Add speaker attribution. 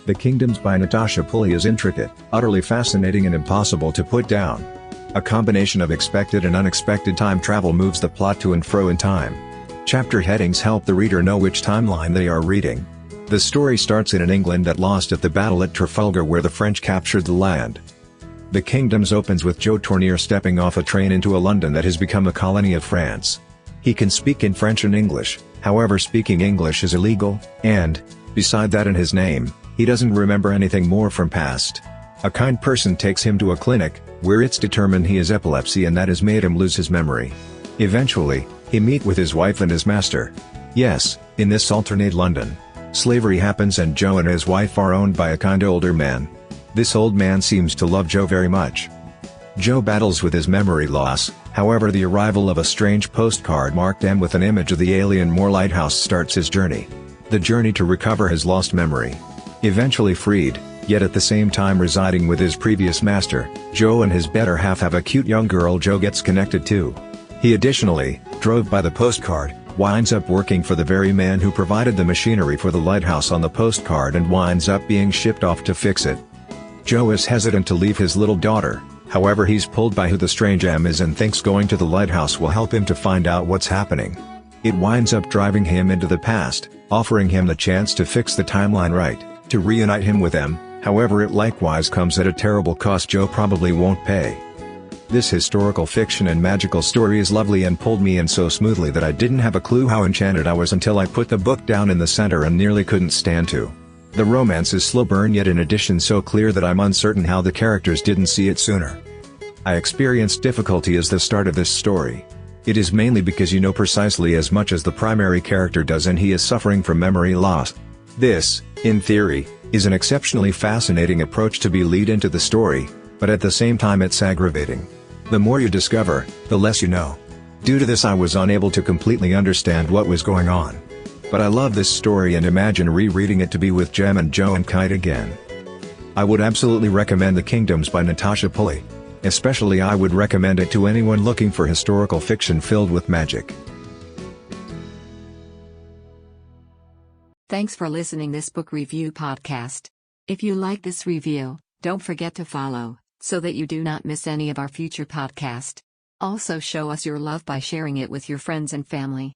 Speaker 1: The Kingdoms by Natasha Pulley is intricate, utterly fascinating and impossible to put down. A combination of expected and unexpected time travel moves the plot to and fro in time. Chapter headings help the reader know which timeline they are reading. The story starts in an England that lost at the battle at Trafalgar, where the French captured the land. The Kingdoms opens with Joe Tournier stepping off a train into a London that has become a colony of France. He can speak in French and English, however speaking English is illegal, and, beside that in his name, he doesn't remember anything more from past. A kind person takes him to a clinic, where it's determined he has epilepsy and that has made him lose his memory. Eventually, he meets with his wife and his master. Yes, in this alternate London, slavery happens and Joe and his wife are owned by a kind older man. This old man seems to love Joe very much. Joe battles with his memory loss, however the arrival of a strange postcard marked M with an image of the alien Moore lighthouse starts his journey. The journey to recover his lost memory. Eventually freed, yet at the same time residing with his previous master, Joe and his better half have a cute young girl Joe gets connected to. He additionally, drove by the postcard, winds up working for the very man who provided the machinery for the lighthouse on the postcard and winds up being shipped off to fix it. Joe is hesitant to leave his little daughter, however he's pulled by who the strange M is and thinks going to the lighthouse will help him to find out what's happening. It winds up driving him into the past, offering him the chance to fix the timeline right, to reunite him with M, however it likewise comes at a terrible cost Joe probably won't pay. This historical fiction and magical story is lovely and pulled me in so smoothly that I didn't have a clue how enchanted I was until I put the book down in the center and nearly couldn't stand to. The romance is slow burn yet in addition so clear that I'm uncertain how the characters didn't see it sooner. I experienced difficulty as the start of this story. It is mainly because you know precisely as much as the primary character does and he is suffering from memory loss. This, in theory, is an exceptionally fascinating approach to be lead into the story, but at the same time it's aggravating. The more you discover, the less you know. Due to this I was unable to completely understand what was going on. But I love this story and imagine rereading it to be with Jem and Joe and Kite again. I would absolutely recommend The Kingdoms by Natasha Pulley. Especially I would recommend it to anyone looking for historical fiction filled with magic.
Speaker 2: Thanks for listening this book review podcast. If you like this review, don't forget to follow, so that you do not miss any of our future podcast. Also show us your love by sharing it with your friends and family.